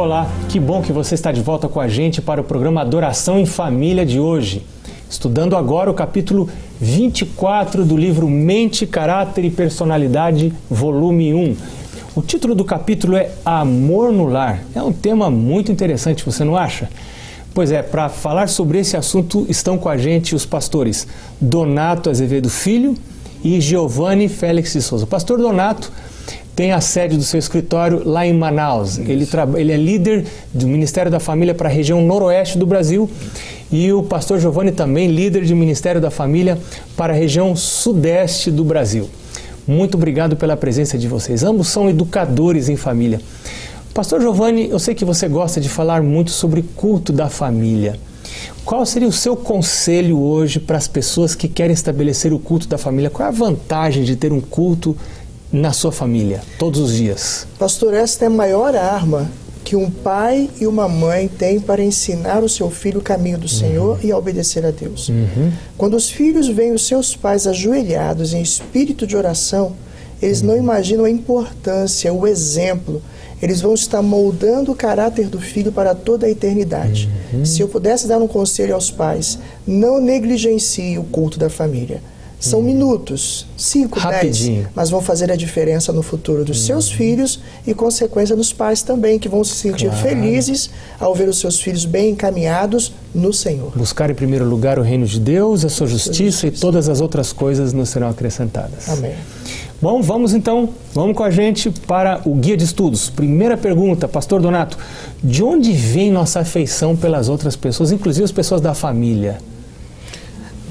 Olá, que bom que você está de volta com a gente para o programa Adoração em Família de hoje. Estudando agora o capítulo 24 do livro Mente, Caráter e Personalidade, volume 1. O título do capítulo é Amor no Lar. É um tema muito interessante, você não acha? Pois é, para falar sobre esse assunto estão com a gente os pastores Donato Azevedo Filho e Giovanni Félix de Souza. O pastor Donato tem a sede do seu escritório lá em Manaus. Ele é líder do Ministério da Família para a região noroeste do Brasil. E o pastor Giovanni também, líder de Ministério da Família para a região sudeste do Brasil. Muito obrigado pela presença de vocês. Ambos são educadores em família. Pastor Giovanni, eu sei que você gosta de falar muito sobre culto da família. Qual seria o seu conselho hoje para as pessoas que querem estabelecer o culto da família? Qual é a vantagem de ter um culto na sua família, todos os dias? Pastor, esta é a maior arma que um pai e uma mãe têm para ensinar o seu filho o caminho do Senhor e a obedecer a Deus. Quando os filhos veem os seus pais ajoelhados em espírito de oração, eles não imaginam a importância, o exemplo. Eles vão estar moldando o caráter do filho para toda a eternidade. Se eu pudesse dar um conselho aos pais, não negligencie o culto da família. São minutos, 5, 10, mas vão fazer a diferença no futuro dos seus filhos e, consequência, dos pais também, que vão se sentir felizes ao ver os seus filhos bem encaminhados no Senhor. Buscar em primeiro lugar o reino de Deus, a sua justiça e todas as outras coisas nos serão acrescentadas. Amém. Bom, vamos com a gente para o guia de estudos. Primeira pergunta, pastor Donato, de onde vem nossa afeição pelas outras pessoas, inclusive as pessoas da família?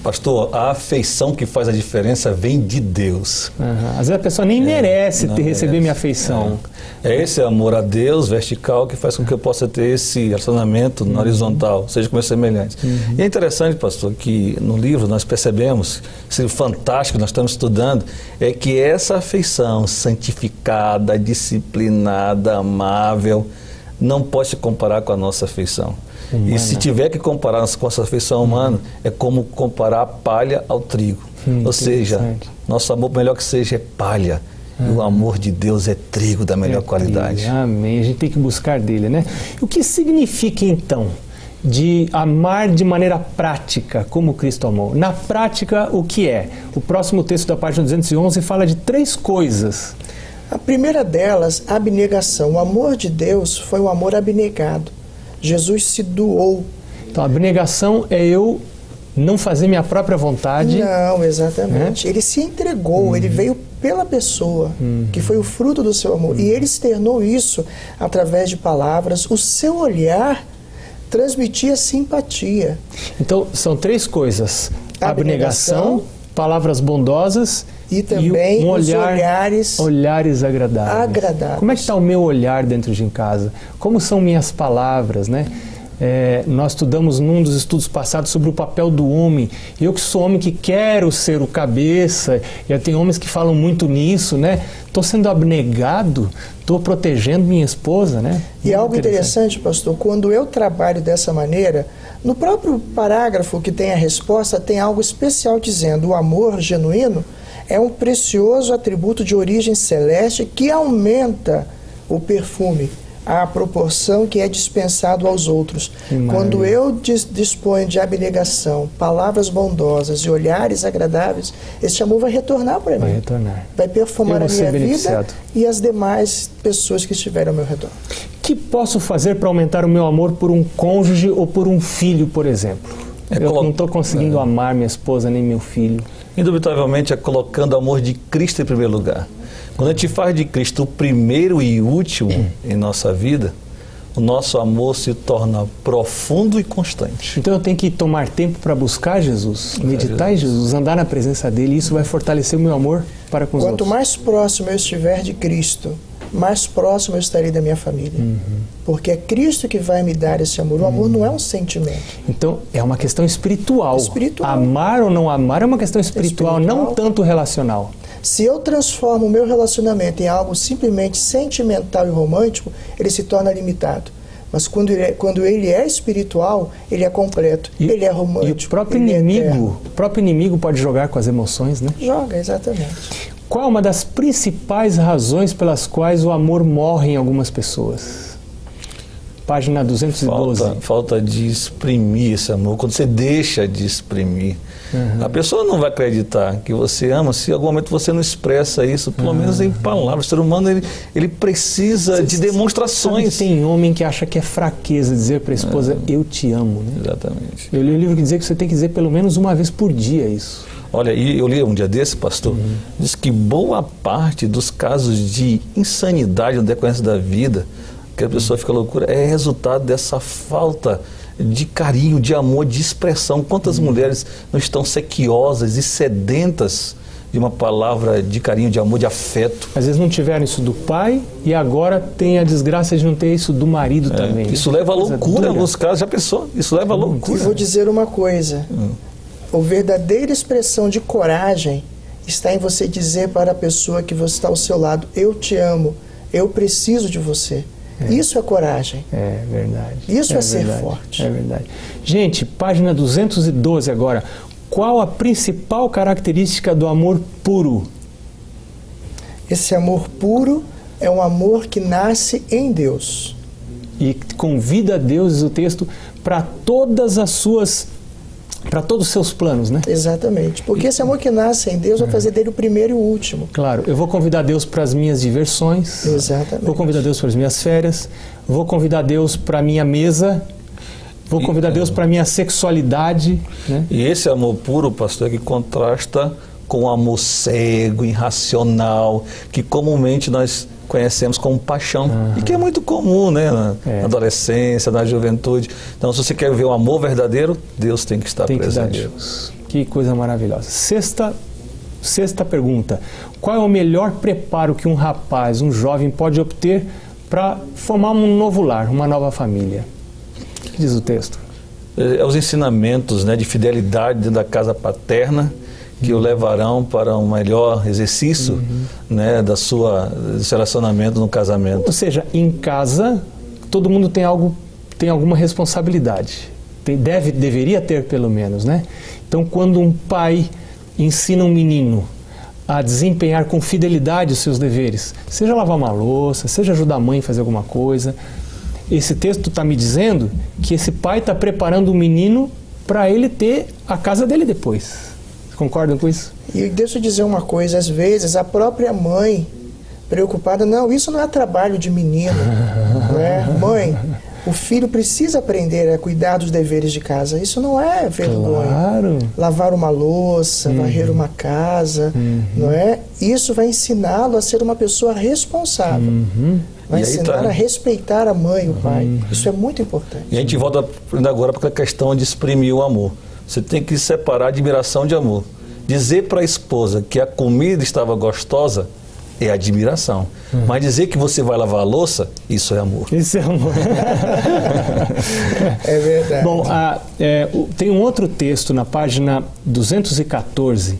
Pastor, a afeição que faz a diferença vem de Deus. Às vezes a pessoa nem merece receber minha afeição. É esse amor a Deus vertical que faz com que eu possa ter esse relacionamento na horizontal, seja com meus semelhantes. E é interessante, pastor, que no livro nós percebemos, esse fantástico que nós estamos estudando, é que essa afeição santificada, disciplinada, amável, não pode se comparar com a nossa afeição. Humana. E se tiver que comparar com essa afeição humana, é como comparar a palha ao trigo. Ou seja, nosso amor, melhor que seja, é palha. E o amor de Deus é trigo da melhor qualidade. Amém. A gente tem que buscar dele, né? O que significa, então, de amar de maneira prática, como Cristo amou? Na prática, o que é? O próximo texto da página 211 fala de 3 coisas. A primeira delas, a abnegação. O amor de Deus foi um amor abnegado. Jesus se doou. Então, a abnegação é eu não fazer minha própria vontade. Não, exatamente. Ele se entregou, ele veio pela pessoa, que foi o fruto do seu amor. E ele externou isso através de palavras. O seu olhar transmitia simpatia. Então, são 3 coisas. Abnegação, palavras bondosas e também olhares agradáveis. Como é que está o meu olhar dentro de casa? Como são minhas palavras, né? Nós estudamos num dos estudos passados sobre o papel do homem. Eu que sou homem que quero ser o cabeça, e tem homens que falam muito nisso, né? Estou sendo abnegado, estou protegendo minha esposa, né? E algo interessante, pastor, quando eu trabalho dessa maneira, no próprio parágrafo que tem a resposta, tem algo especial dizendo: o amor genuíno é um precioso atributo de origem celeste que aumenta o perfume à proporção que é dispensado aos outros. Quando eu disponho de abnegação, palavras bondosas e olhares agradáveis, esse amor vai retornar para mim. Vai perfumar a minha vida e as demais pessoas que estiverem ao meu redor. O que posso fazer para aumentar o meu amor por um cônjuge ou por um filho, por exemplo? Eu não estou conseguindo amar minha esposa nem meu filho. Indubitavelmente é colocando o amor de Cristo em primeiro lugar. Quando a gente faz de Cristo o primeiro e último em nossa vida, o nosso amor se torna profundo e constante. Então eu tenho que tomar tempo para buscar Jesus, meditar em Jesus, andar na presença dele, e isso vai fortalecer o meu amor para com os outros. Quanto mais próximo eu estiver de Cristo, mais próximo eu estarei da minha família. Porque é Cristo que vai me dar esse amor. O amor não é um sentimento. Então, é uma questão espiritual. Amar ou não amar é uma questão espiritual, não tanto relacional. Se eu transformo o meu relacionamento em algo simplesmente sentimental e romântico, ele se torna limitado. Mas quando ele é espiritual, ele é completo, ele é romântico. E o próprio inimigo pode jogar com as emoções, né? Joga, exatamente. Qual é uma das principais razões pelas quais o amor morre em algumas pessoas? página 212. Falta de exprimir esse amor, quando você deixa de exprimir. A pessoa não vai acreditar que você ama se em algum momento você não expressa isso, pelo menos em palavras. O ser humano, ele precisa de demonstrações. Sabe, tem homem que acha que é fraqueza dizer para a esposa, eu te amo. Né? Exatamente. Eu li um livro que dizia que você tem que dizer pelo menos uma vez por dia isso. Olha, e eu li um dia desse, pastor, diz que boa parte dos casos de insanidade no decorrência da vida, que a pessoa fica loucura, é resultado dessa falta de carinho, de amor, de expressão. Quantas mulheres não estão sequiosas e sedentas de uma palavra de carinho, de amor, de afeto? Às vezes não tiveram isso do pai e agora tem a desgraça de não ter isso do marido também. Isso leva à loucura em alguns casos, já pensou? Isso leva à loucura. E vou dizer uma coisa, a verdadeira expressão de coragem está em você dizer para a pessoa que você está ao seu lado, eu te amo, eu preciso de você. Isso é coragem. É verdade. Isso é ser forte. É verdade. Gente, página 212 agora. Qual a principal característica do amor puro? Esse amor puro é um amor que nasce em Deus. E convida a Deus, diz o texto, para todas as suas... para todos os seus planos, né? Exatamente. Porque esse amor que nasce em Deus vai fazer dele o primeiro e o último. Claro. Eu vou convidar Deus para as minhas diversões. Exatamente. Vou convidar Deus para as minhas férias. Vou convidar Deus para a minha mesa. Vou convidar Deus para a minha sexualidade. Né? E esse amor puro, pastor, é que contrasta com o amor cego, irracional, que comumente nós conhecemos como paixão, e que é muito comum, né, na adolescência, na juventude. Então, se você quer ver o amor verdadeiro, Deus tem que estar presente. Deus. Que coisa maravilhosa. Sexta pergunta. Qual é o melhor preparo que um rapaz, um jovem, pode obter para formar um novo lar, uma nova família? O que diz o texto? É os ensinamentos, né, de fidelidade dentro da casa paterna, que o levarão para um melhor exercício, né, do seu relacionamento no casamento. Ou seja, em casa, todo mundo tem alguma responsabilidade. Deveria ter, pelo menos, né? Então, quando um pai ensina um menino a desempenhar com fidelidade os seus deveres, seja lavar uma louça, seja ajudar a mãe a fazer alguma coisa, esse texto está me dizendo que esse pai está preparando o menino para ele ter a casa dele depois. Concordam com isso? E deixa eu dizer uma coisa, às vezes a própria mãe preocupada, não, isso não é trabalho de menino, não é? Mãe, o filho precisa aprender a cuidar dos deveres de casa, isso não é vergonha. Claro. Lavar uma louça, varrer uma casa, não é? Isso vai ensiná-lo a ser uma pessoa responsável. Vai ensinar a respeitar a mãe e o pai. Isso é muito importante. E a gente volta agora para a questão de exprimir o amor. Você tem que separar admiração de amor. Dizer para a esposa que a comida estava gostosa é admiração. Mas dizer que você vai lavar a louça, isso é amor. Isso é amor. É verdade. Bom, tem um outro texto na página 214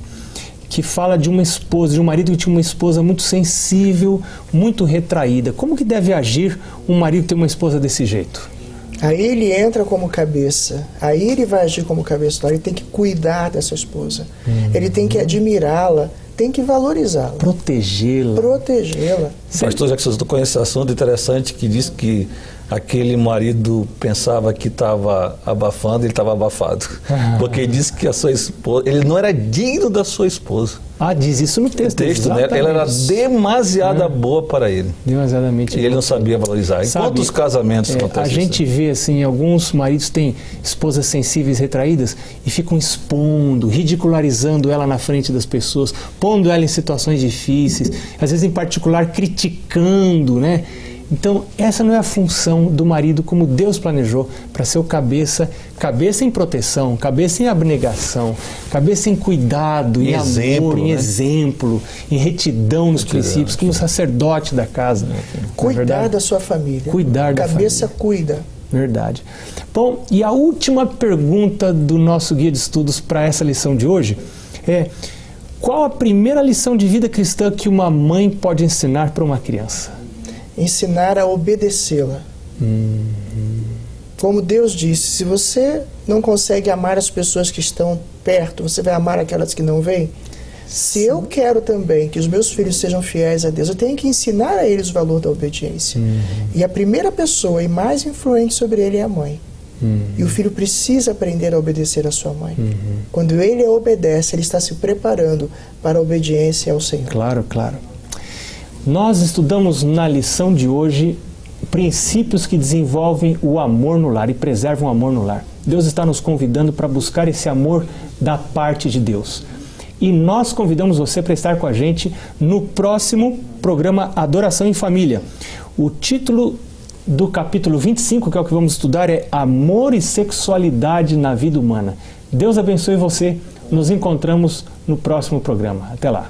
que fala de uma esposa, de um marido que tinha uma esposa muito sensível, muito retraída. Como que deve agir um marido que tem uma esposa desse jeito? Aí ele entra como cabeça, aí ele vai agir como cabeça, ele tem que cuidar dessa esposa, ele tem que admirá-la, tem que valorizá-la. Protegê-la. Protegê-la. Pastor, já que você conhece esse assunto interessante, que diz que aquele marido pensava que estava abafando, ele estava abafado. Porque ele disse que a sua esposa, ele não era digno da sua esposa. Ah, diz isso no texto. Né? Ela era demasiada boa para ele. Demasiadamente. E ele não sabia valorizar. Em quantos casamentos acontece a gente vê assim, alguns maridos têm esposas sensíveis retraídas e ficam expondo, ridicularizando ela na frente das pessoas, pondo ela em situações difíceis, às vezes em particular criticando, né? Então, essa não é a função do marido como Deus planejou para ser o cabeça em proteção, cabeça em abnegação, cabeça em cuidado, em amor, em exemplo, em retidão nos princípios, como sacerdote da casa. Cuidar da sua família. Cuidar da família. Cabeça cuida. Verdade. Bom, e a última pergunta do nosso guia de estudos para essa lição de hoje é: qual a primeira lição de vida cristã que uma mãe pode ensinar para uma criança? Ensinar a obedecê-la. Como Deus disse, se você não consegue amar as pessoas que estão perto, você vai amar aquelas que não vêm? Se eu quero também que os meus filhos sejam fiéis a Deus, eu tenho que ensinar a eles o valor da obediência. E a primeira pessoa e mais influente sobre ele é a mãe. E o filho precisa aprender a obedecer à sua mãe. Quando ele obedece, ele está se preparando para a obediência ao Senhor. Claro, claro. Nós estudamos na lição de hoje princípios que desenvolvem o amor no lar e preservam o amor no lar. Deus está nos convidando para buscar esse amor da parte de Deus. E nós convidamos você para estar com a gente no próximo programa Adoração em Família. O título do capítulo 25, que é o que vamos estudar, é Amor e Sexualidade na Vida Humana. Deus abençoe você. Nos encontramos no próximo programa. Até lá.